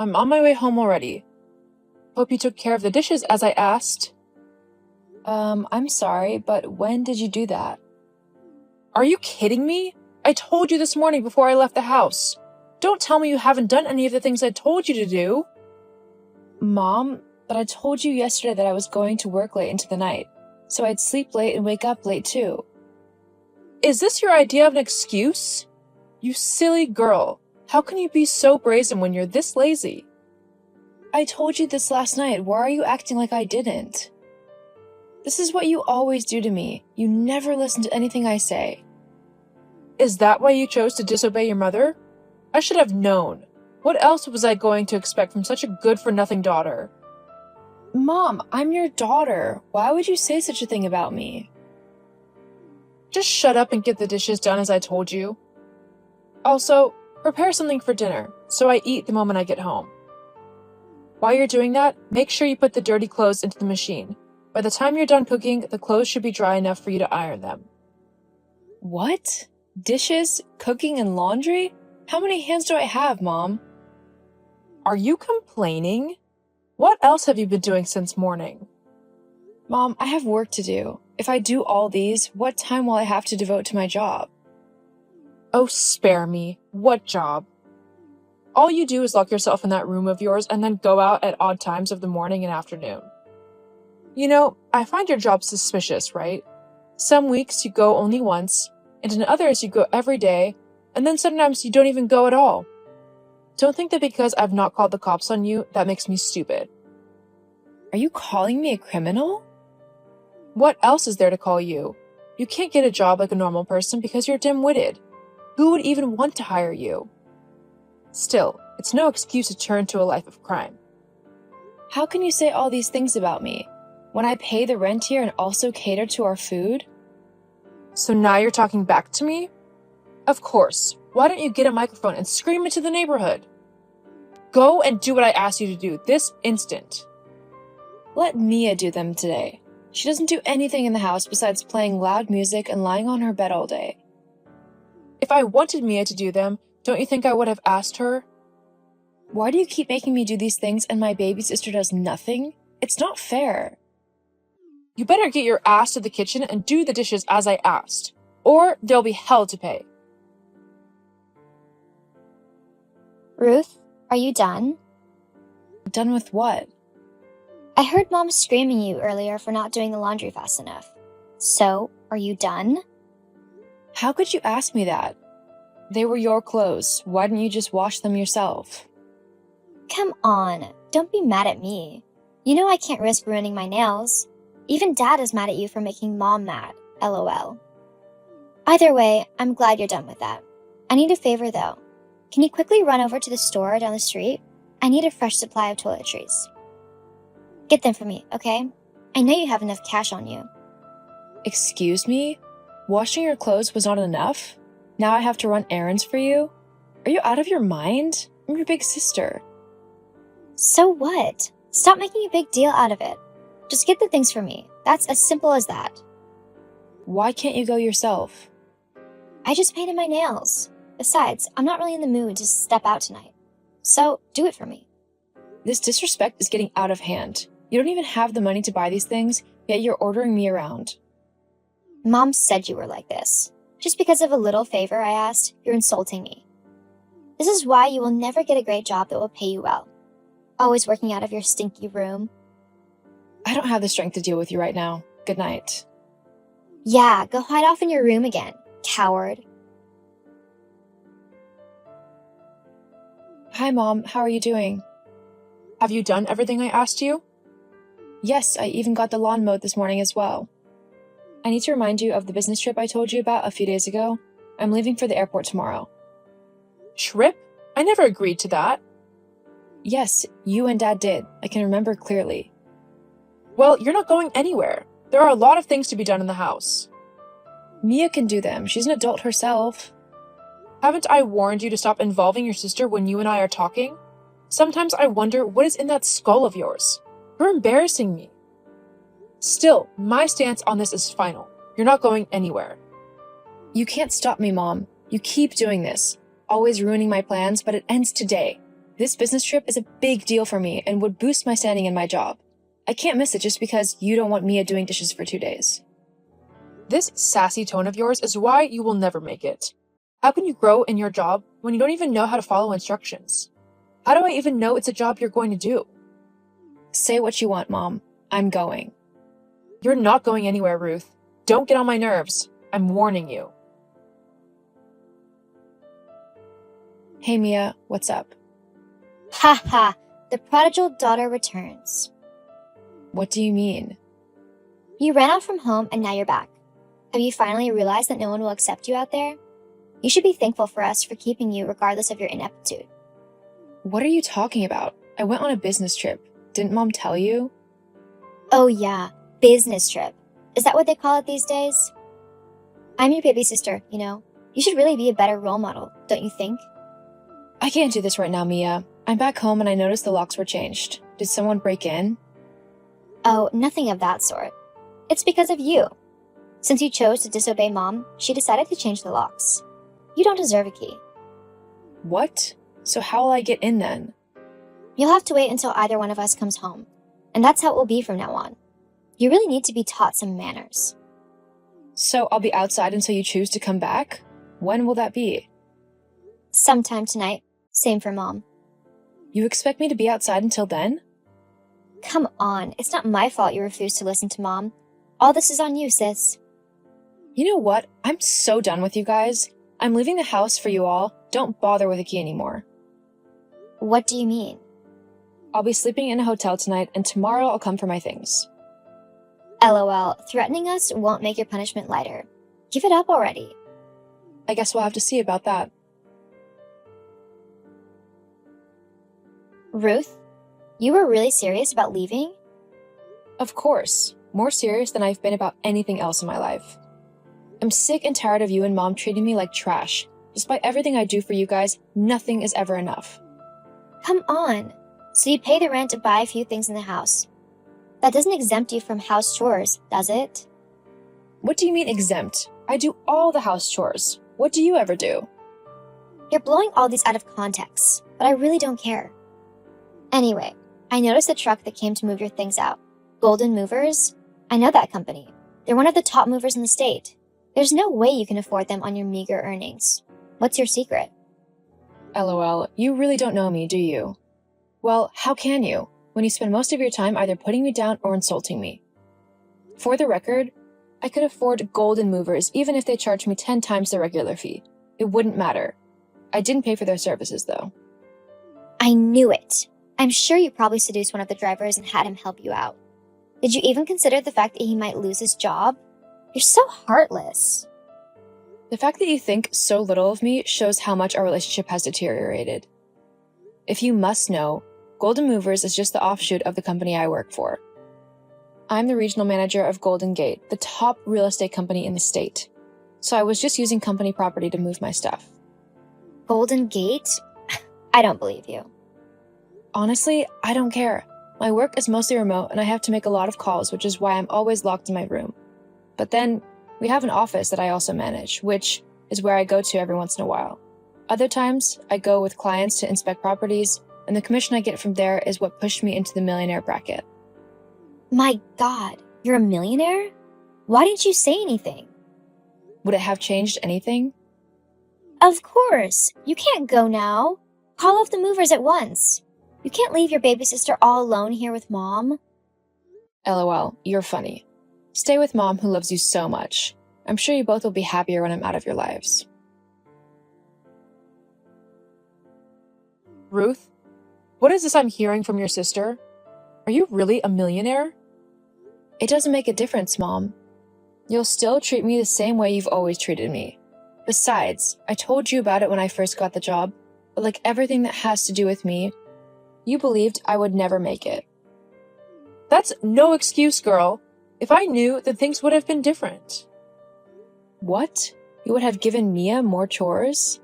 I'm on my way home already. Hope you took care of the dishes as I asked. I'm sorry, but when did you do that? Are you kidding me? I told you this morning before I left the house. Don't tell me you haven't done any of the things I told you to do. Mom, but I told you yesterday that I was going to work late into the night, so I'd sleep late and wake up late too. Is this your idea of an excuse? You silly girl. How can you be so brazen when you're this lazy? I told you this last night. Why are you acting like I didn't? This is what you always do to me. You never listen to anything I say. Is that why you chose to disobey your mother? I should have known. What else was I going to expect from such a good-for-nothing daughter? Mom, I'm your daughter. Why would you say such a thing about me? Just shut up and get the dishes done as I told you. Also, prepare something for dinner, so I eat the moment I get home. While you're doing that, make sure you put the dirty clothes into the machine. By the time you're done cooking, the clothes should be dry enough for you to iron them. What? Dishes, cooking, and laundry? How many hands do I have, Mom? Are you complaining? What else have you been doing since morning? Mom, I have work to do. If I do all these, what time will I have to devote to my job? Oh, spare me. What job? All you do is lock yourself in that room of yours and then go out at odd times of the morning and afternoon. You know, I find your job suspicious, right? Some weeks you go only once, and in others you go every day, and then sometimes you don't even go at all. Don't think that because I've not called the cops on you, that makes me stupid. Are you calling me a criminal? What else is there to call you? You can't get a job like a normal person because you're dim-witted. Who would even want to hire you? Still, it's no excuse to turn to a life of crime. How can you say all these things about me, when I pay the rent here and also cater to our food? So now you're talking back to me? Of course. Why don't you get a microphone and scream into the neighborhood? Go and do what I asked you to do this instant. Let Mia do them today. She doesn't do anything in the house besides playing loud music and lying on her bed all day. If I wanted Mia to do them, don't you think I would have asked her? Why do you keep making me do these things and my baby sister does nothing? It's not fair. You better get your ass to the kitchen and do the dishes as I asked, or there'll be hell to pay. Ruth, are you done? Done with what? I heard Mom screaming at you earlier for not doing the laundry fast enough. So, are you done? How could you ask me that? They were your clothes. Why didn't you just wash them yourself? Come on, don't be mad at me. You know I can't risk ruining my nails. Even Dad is mad at you for making Mom mad, LOL. Either way, I'm glad you're done with that. I need a favor though. Can you quickly run over to the store down the street? I need a fresh supply of toiletries. Get them for me, okay? I know you have enough cash on you. Excuse me? Washing your clothes was not enough? Now I have to run errands for you? Are you out of your mind? I'm your big sister. So what? Stop making a big deal out of it. Just get the things for me. That's as simple as that. Why can't you go yourself? I just painted my nails. Besides, I'm not really in the mood to step out tonight. So, do it for me. This disrespect is getting out of hand. You don't even have the money to buy these things, yet you're ordering me around. Mom said you were like this. Just because of a little favor I asked, you're insulting me. This is why you will never get a great job that will pay you well. Always working out of your stinky room. I don't have the strength to deal with you right now. Good night. Yeah, go hide off in your room again, coward. Hi, Mom. How are you doing? Have you done everything I asked you? Yes, I even got the lawn mowed this morning as well. I need to remind you of the business trip I told you about a few days ago. I'm leaving for the airport tomorrow. Trip? I never agreed to that. Yes, you and Dad did. I can remember clearly. Well, you're not going anywhere. There are a lot of things to be done in the house. Mia can do them. She's an adult herself. Haven't I warned you to stop involving your sister when you and I are talking? Sometimes I wonder what is in that skull of yours. You're embarrassing me. Still, my stance on this is final. You're not going anywhere. You can't stop me, Mom. You keep doing this, always ruining my plans, but it ends today. This business trip is a big deal for me and would boost my standing in my job. I can't miss it just because you don't want Mia doing dishes for 2 days. This sassy tone of yours is why you will never make it. How can you grow in your job when you don't even know how to follow instructions? How do I even know it's a job you're going to do? Say what you want, Mom. I'm going. You're not going anywhere, Ruth. Don't get on my nerves. I'm warning you. Hey, Mia, what's up? Ha ha, the prodigal daughter returns. What do you mean? You ran off from home and now you're back. Have you finally realized that no one will accept you out there? You should be thankful for us for keeping you regardless of your ineptitude. What are you talking about? I went on a business trip. Didn't Mom tell you? Oh yeah, business trip. Is that what they call it these days? I'm your baby sister, you know. You should really be a better role model, don't you think? I can't do this right now, Mia. I'm back home and I noticed the locks were changed. Did someone break in? Oh, nothing of that sort. It's because of you. Since you chose to disobey Mom, she decided to change the locks. You don't deserve a key. What? So how will I get in then? You'll have to wait until either one of us comes home. And that's how it will be from now on. You really need to be taught some manners. So I'll be outside until you choose to come back? When will that be? Sometime tonight. Same for Mom. You expect me to be outside until then? Come on, it's not my fault you refused to listen to Mom. All this is on you, sis. You know what? I'm so done with you guys. I'm leaving the house for you all. Don't bother with a key anymore. What do you mean? I'll be sleeping in a hotel tonight, and tomorrow I'll come for my things. LOL, threatening us won't make your punishment lighter. Give it up already. I guess we'll have to see about that. Ruth, you were really serious about leaving? Of course. More serious than I've been about anything else in my life. I'm sick and tired of you and Mom treating me like trash. Despite everything I do for you guys, nothing is ever enough. Come on. So you pay the rent to buy a few things in the house. That doesn't exempt you from house chores, does it? What do you mean exempt? I do all the house chores. What do you ever do? You're blowing all these out of context, but I really don't care. Anyway, I noticed the truck that came to move your things out. Golden Movers? I know that company. They're one of the top movers in the state. There's no way you can afford them on your meager earnings. What's your secret? LOL, you really don't know me, do you? Well, how can you, when you spend most of your time either putting me down or insulting me? For the record, I could afford Golden Movers even if they charged me 10 times the regular fee. It wouldn't matter. I didn't pay for their services, though. I knew it. I'm sure you probably seduced one of the drivers and had him help you out. Did you even consider the fact that he might lose his job? You're so heartless. The fact that you think so little of me shows how much our relationship has deteriorated. If you must know, Golden Movers is just the offshoot of the company I work for. I'm the regional manager of Golden Gate, the top real estate company in the state. So I was just using company property to move my stuff. Golden Gate? I don't believe you. Honestly, I don't care. My work is mostly remote and I have to make a lot of calls, which is why I'm always locked in my room. But then, we have an office that I also manage, which is where I go to every once in a while. Other times, I go with clients to inspect properties, and the commission I get from there is what pushed me into the millionaire bracket. My God, you're a millionaire? Why didn't you say anything? Would it have changed anything? Of course. You can't go now. Call off the movers at once. You can't leave your baby sister all alone here with Mom. LOL, you're funny. Stay with Mom who loves you so much. I'm sure you both will be happier when I'm out of your lives. Ruth, what is this I'm hearing from your sister? Are you really a millionaire? It doesn't make a difference, Mom. You'll still treat me the same way you've always treated me. Besides, I told you about it when I first got the job, but like everything that has to do with me, you believed I would never make it. That's no excuse, girl. If I knew, then things would have been different. What? You would have given Mia more chores?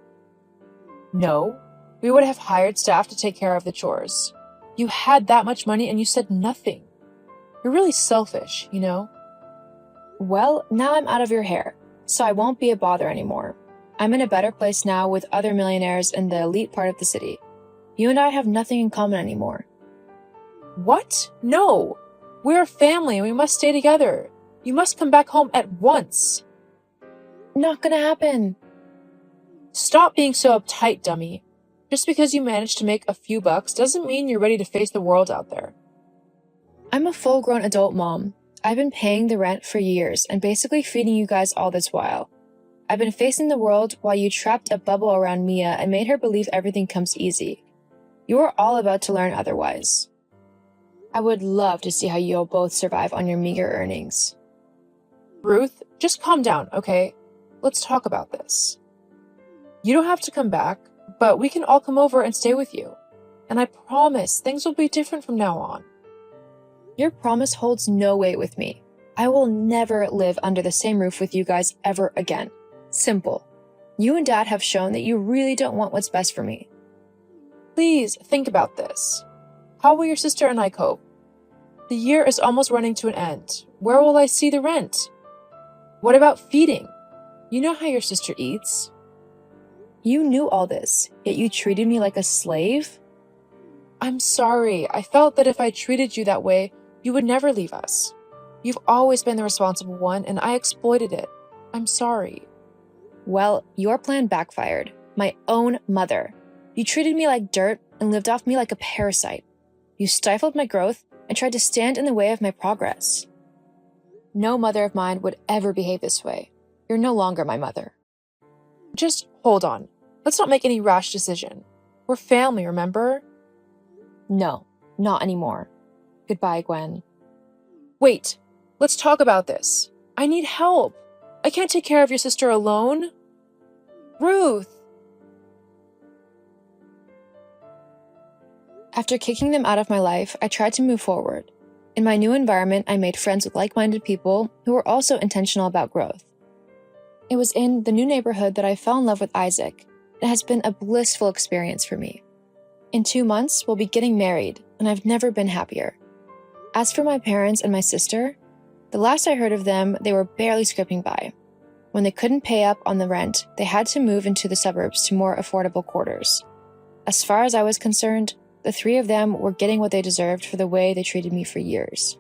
No. We would have hired staff to take care of the chores. You had that much money and you said nothing. You're really selfish, you know? Well, now I'm out of your hair, so I won't be a bother anymore. I'm in a better place now with other millionaires in the elite part of the city. You and I have nothing in common anymore. What? No! We're a family and we must stay together. You must come back home at once. Not gonna happen. Stop being so uptight, dummy. Just because you managed to make a few bucks doesn't mean you're ready to face the world out there. I'm a full-grown adult mom. I've been paying the rent for years and basically feeding you guys all this while. I've been facing the world while you trapped a bubble around Mia and made her believe everything comes easy. You are all about to learn otherwise. I would love to see how you'll both survive on your meager earnings. Ruth, just calm down, okay? Let's talk about this. You don't have to come back, but we can all come over and stay with you. And I promise things will be different from now on. Your promise holds no weight with me. I will never live under the same roof with you guys ever again. Simple. You and Dad have shown that you really don't want what's best for me. Please think about this. How will your sister and I cope? The year is almost running to an end. Where will I see the rent? What about feeding? You know how your sister eats. You knew all this, yet you treated me like a slave? I'm sorry. I felt that if I treated you that way, you would never leave us. You've always been the responsible one, and I exploited it. I'm sorry. Well, your plan backfired. My own mother. You treated me like dirt and lived off me like a parasite. You stifled my growth and tried to stand in the way of my progress. No mother of mine would ever behave this way. You're no longer my mother. Just hold on. Let's not make any rash decision. We're family, remember? No, not anymore. Goodbye, Gwen. Wait, let's talk about this. I need help. I can't take care of your sister alone. Ruth! After kicking them out of my life, I tried to move forward. In my new environment, I made friends with like-minded people who were also intentional about growth. It was in the new neighborhood that I fell in love with Isaac. It has been a blissful experience for me. In 2 months, we'll be getting married, and I've never been happier. As for my parents and my sister, the last I heard of them, they were barely scraping by. When they couldn't pay up on the rent, they had to move into the suburbs to more affordable quarters. As far as I was concerned, the 3 of them were getting what they deserved for the way they treated me for years.